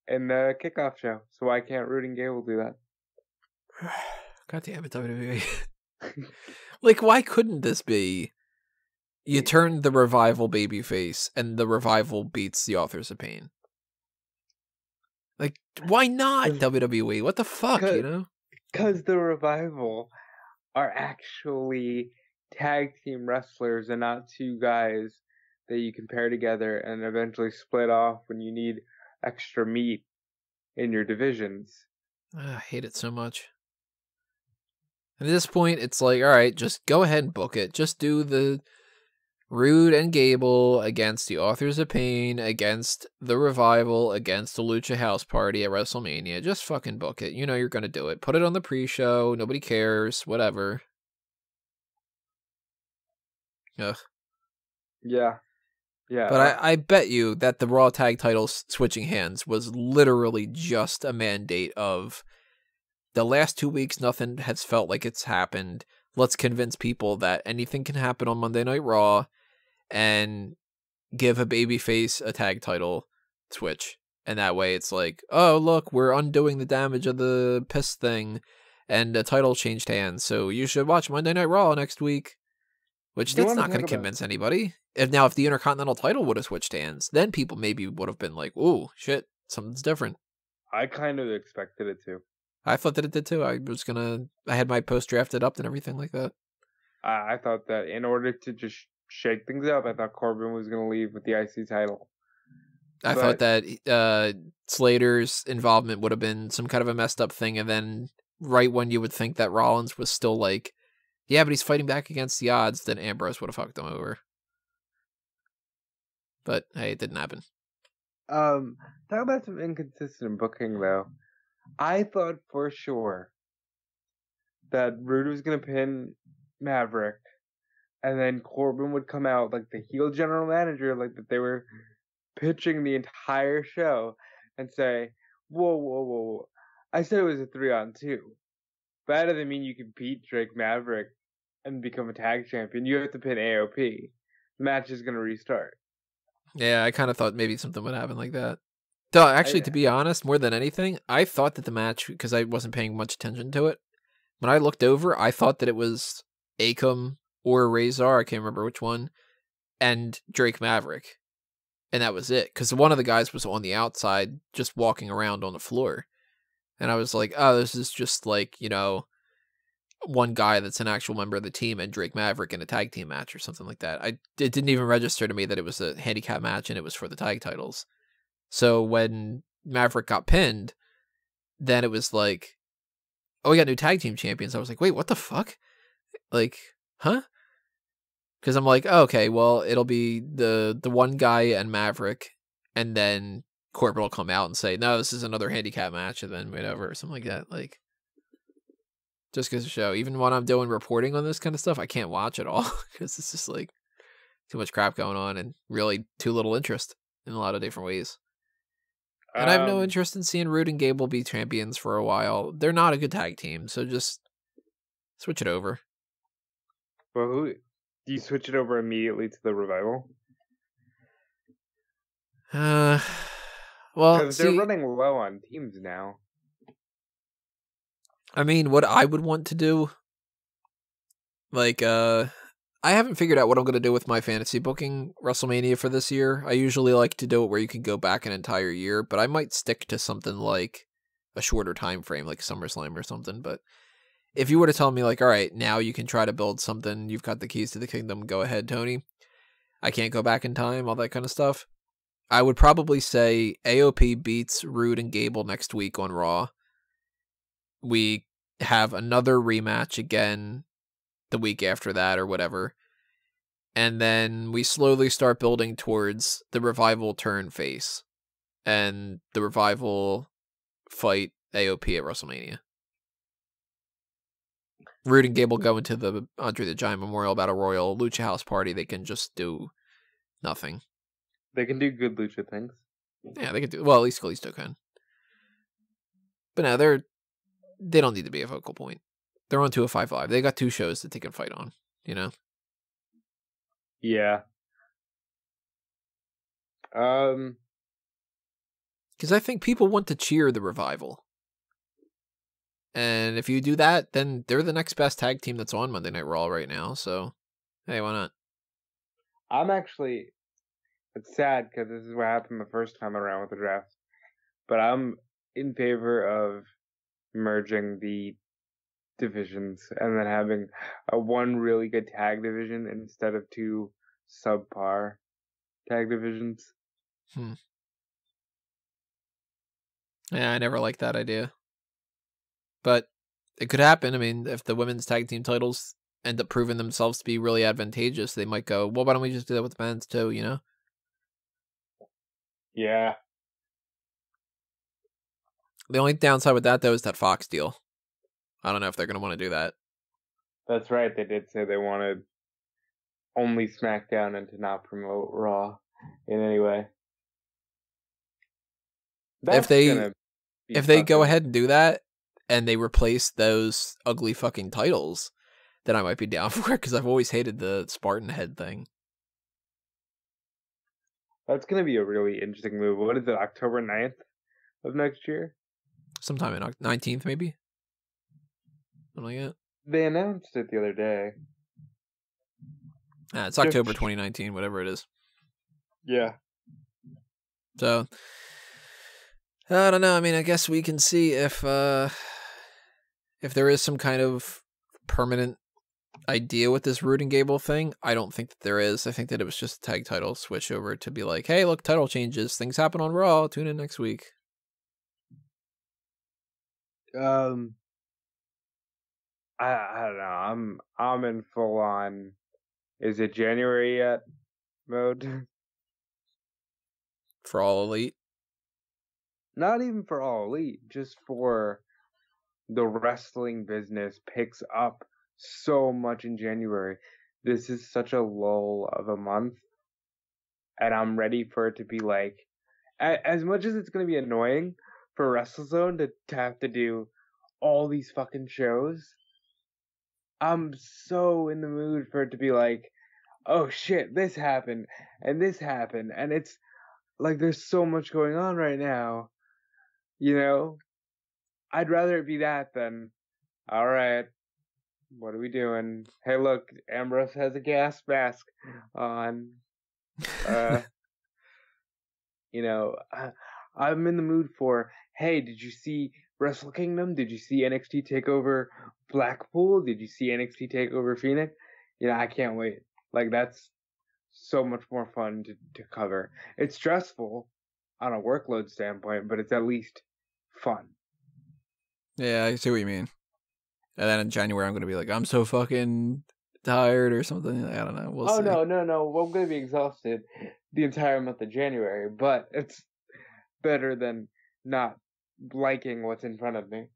in the kickoff show. So why can't Roode and Gable do that? God damn it, WWE. Like, why couldn't this be? You turn the Revival babyface, and the Revival beats the Authors of Pain. Like, why not WWE? What the fuck, you know? Because the Revival are actually tag team wrestlers and not two guys that you can pair together and eventually split off when you need extra meat in your divisions. I hate it so much. At this point, it's like, all right, just go ahead and book it. Just do the Roode and Gable against the Authors of Pain, against the Revival, against the Lucha House Party at WrestleMania. Just fucking book it. You know you're going to do it. Put it on the pre-show. Nobody cares. Whatever. Ugh. Yeah. Yeah. But I bet you that the Raw Tag Titles switching hands was literally just a mandate of the last 2 weeks, nothing has felt like it's happened. Let's convince people that anything can happen on Monday Night Raw and give a babyface a tag title switch. And that way it's like, oh, look, we're undoing the damage of the piss thing and the title changed hands. So you should watch Monday Night Raw next week. Which that's not going to convince anybody. If the Intercontinental title would have switched hands, then people maybe would have been like, ooh, shit, something's different. I kind of expected it to. I thought that it did too. I had my post drafted up and everything like that. I thought that in order to just shake things up, I thought Corbin was going to leave with the IC title. I thought that Slater's involvement would have been some kind of a messed up thing, and then right when you would think that Rollins was still like, yeah, but he's fighting back against the odds, then Ambrose would have fucked him over. But hey, it didn't happen. Talk about some inconsistent booking though. I thought for sure that Roode was gonna pin Maverick, and then Corbin would come out like the heel general manager, like that they were pitching the entire show, and say, "Whoa, whoa, whoa, whoa! I said it was a 3-on-2. But that doesn't mean you can beat Drake Maverick and become a tag champion. You have to pin AOP. The match is gonna restart." Yeah, I kind of thought maybe something would happen like that. Though, actually, to be honest, more than anything, I thought that the match, because I wasn't paying much attention to it, when I looked over, I thought that it was Akam or Razor, I can't remember which one, and Drake Maverick. And that was it, because one of the guys was on the outside, just walking around on the floor. And I was like, oh, this is just like, you know, one guy that's an actual member of the team and Drake Maverick in a tag team match or something like that. It didn't even register to me that it was a handicap match and it was for the tag titles. So when Maverick got pinned, then it was like, oh, we got new tag team champions. I was like, wait, what the fuck? Like, huh? Because I'm like, oh, okay, well, it'll be the one guy and Maverick, and then Corbin will come out and say, no, this is another handicap match, and then whatever, or something like that. Like, just because of the show. Even when I'm doing reporting on this kind of stuff, I can't watch it all, because it's just like too much crap going on and really too little interest in a lot of different ways. And I have no interest in seeing Roode and Gable be champions for a while. They're not a good tag team, so just switch it over. Well, do you switch it over immediately to the Revival? Well, because they're running low on teams now. I mean, what I would want to do, like, I haven't figured out what I'm going to do with my fantasy booking WrestleMania for this year. I usually like to do it where you can go back an entire year, but I might stick to something like a shorter time frame, like SummerSlam or something. But if you were to tell me, like, all right, now you can try to build something, you've got the keys to the kingdom, go ahead, Tony. I can't go back in time, all that kind of stuff. I would probably say AOP beats Roode and Gable next week on Raw. We have another rematch again the week after that or whatever. And then we slowly start building towards the Revival turn face. And the Revival fight AOP at WrestleMania. Roode and Gable go into the Andre the Giant Memorial Battle Royal Lucha House Party. They can just do nothing. They can do good lucha things. Yeah, they can do, well, at least Kalisto can. But no, they don't need to be a focal point. They're on 205 Live. They got 2 shows that they can fight on, you know? Yeah. Because I think people want to cheer the Revival. And if you do that, then they're the next best tag team that's on Monday Night Raw right now. So, hey, why not? It's sad because this is what happened the first time around with the draft. But I'm in favor of merging the divisions and then having one really good tag division instead of 2 subpar tag divisions. Yeah, I never liked that idea. But it could happen. I mean, if the women's tag team titles end up proving themselves to be really advantageous, they might go, well, why don't we just do that with the men's too, you know? Yeah. The only downside with that, though, is that Fox deal. I don't know if they're going to want to do that. That's right. They did say they wanted only SmackDown and to not promote Raw in any way. If they go ahead and do that, and they replace those ugly fucking titles, then I might be down for it, because I've always hated the Spartan head thing. That's going to be a really interesting move. What is it, October 9th of next year? Sometime in 19th, maybe? Something like that. They announced it the other day. It's October 2019, whatever it is. Yeah. So, I don't know. I mean, I guess we can see if there is some kind of permanent idea with this Roode and Gable thing. I don't think that there is. I think that it was just a tag title switch over to be like, hey, look, title changes. Things happen on Raw. Tune in next week. I don't know. I'm in full on. Is it January yet? Mode. For All Elite. Not even for All Elite, just for the wrestling business picks up so much in January. This is such a lull of a month, and I'm ready for it to be like, as much as it's going to be annoying for WrestleZone to have to do all these fucking shows, I'm so in the mood for it to be like, oh shit, this happened, and it's like there's so much going on right now, you know? I'd rather it be that than, alright, what are we doing? Hey, look, Ambrose has a gas mask on. You know, I'm in the mood for, hey, did you see Wrestle Kingdom? Did you see NXT TakeOver Blackpool? Did you see NXT TakeOver Phoenix? You know, I can't wait. Like, that's so much more fun to cover. It's stressful on a workload standpoint, but it's at least fun. Yeah, I see what you mean. And then in January, I'm going to be like, I'm so fucking tired or something. I don't know. We'll see. No. Well, I'm going to be exhausted the entire month of January, but it's better than not liking what's in front of me.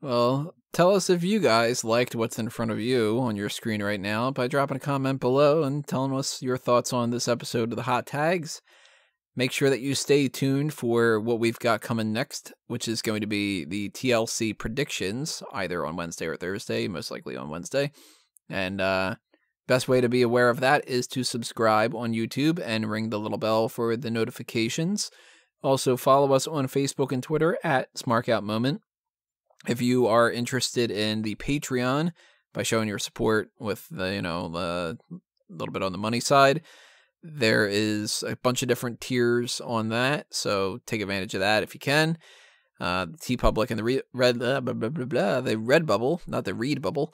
Well, tell us if you guys liked what's in front of you on your screen right now by dropping a comment below and telling us your thoughts on this episode of the Hot Tags. Make sure that you stay tuned for what we've got coming next, which is going to be the TLC predictions, either on Wednesday or Thursday, most likely on Wednesday. And best way to be aware of that is to subscribe on YouTube and ring the little bell for the notifications. Also, follow us on Facebook and Twitter at SmarkOutMoment. If you are interested in the Patreon, by showing your support with the, the little bit on the money side, there is a bunch of different tiers on that, so take advantage of that if you can. The TeePublic and the the Redbubble, not the Read Bubble,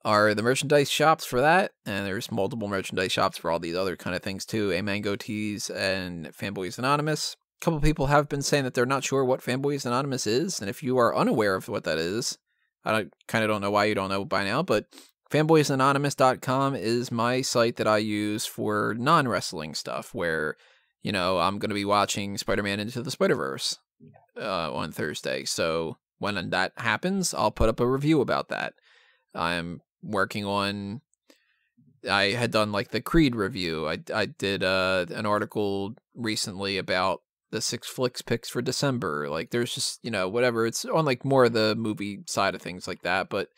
are the merchandise shops for that, and there's multiple merchandise shops for all these other kind of things too. A Mango Tees and Fanboys Anonymous. A couple people have been saying that they're not sure what Fanboys Anonymous is, and if you are unaware of what that is, I kind of don't know why you don't know by now, but fanboysanonymous.com is my site that I use for non-wrestling stuff, where, I'm going to be watching Spider-Man Into the Spider-Verse on Thursday. So when that happens, I'll put up a review about that. I'm working on... I had done like the Creed review. I did an article recently about the 6 flicks picks for December. Like there's just, whatever. It's on like more of the movie side of things like that. But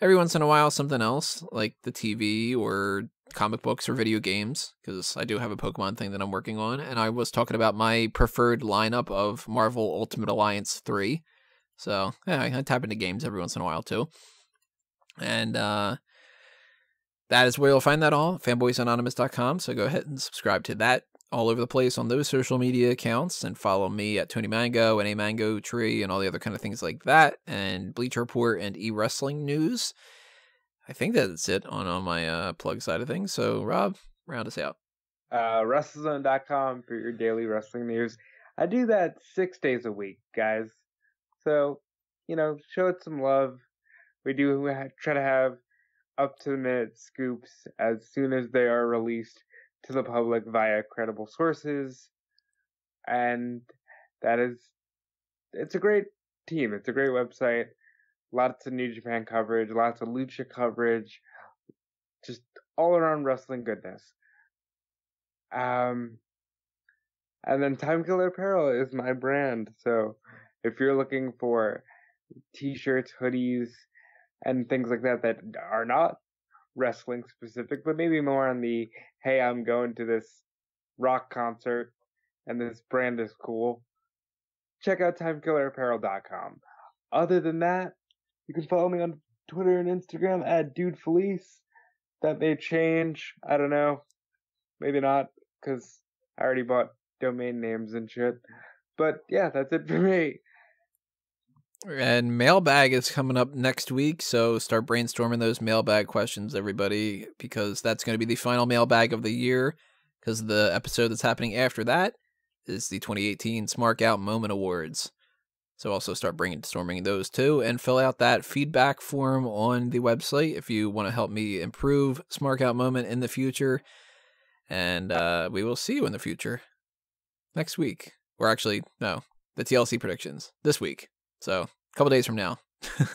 every once in a while, something else like the TV or comic books or video games, because I do have a Pokemon thing that I'm working on. And I was talking about my preferred lineup of Marvel Ultimate Alliance 3. So yeah, I tap into games every once in a while too. And that is where you'll find that all, fanboysanonymous.com. So go ahead and subscribe to that all over the place on those social media accounts, and follow me at Tony Mango and A Mango Tree and all the other kind of things like that, and Bleacher Report and eWrestling News. I think that's it on my plug side of things. So Rob, round us out. WrestleZone.com for your daily wrestling news. I do that 6 days a week, guys. So, show it some love. We do try to have up-to-the-minute scoops as soon as they are released to the public via credible sources. And it's a great team. It's a great website. Lots of New Japan coverage, lots of Lucha coverage, just all around wrestling goodness. And then Time Killer Apparel is my brand. So if you're looking for t-shirts, hoodies, and things like that are not wrestling specific, but maybe more on the, hey, I'm going to this rock concert and this brand is cool, check out timekillerapparel.com. Other than that, you can follow me on Twitter and Instagram at DudeFelice. That may change. I don't know. Maybe not, because I already bought domain names and shit. But yeah, that's it for me. And mailbag is coming up next week, so start brainstorming those mailbag questions, everybody, because that's going to be the final mailbag of the year, because the episode that's happening after that is the 2018 Smark Out Moment Awards. So also start brainstorming those too, and fill out that feedback form on the website if you want to help me improve Smark Out Moment in the future. And we will see you in the future next week. Or actually, no, the TLC predictions this week. So, a couple days from now.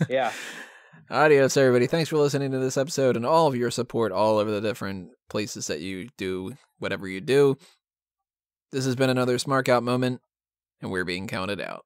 Yeah. Adios, everybody. Thanks for listening to this episode and all of your support all over the different places that you do whatever you do. This has been another Smark Out Moment, and we're being counted out.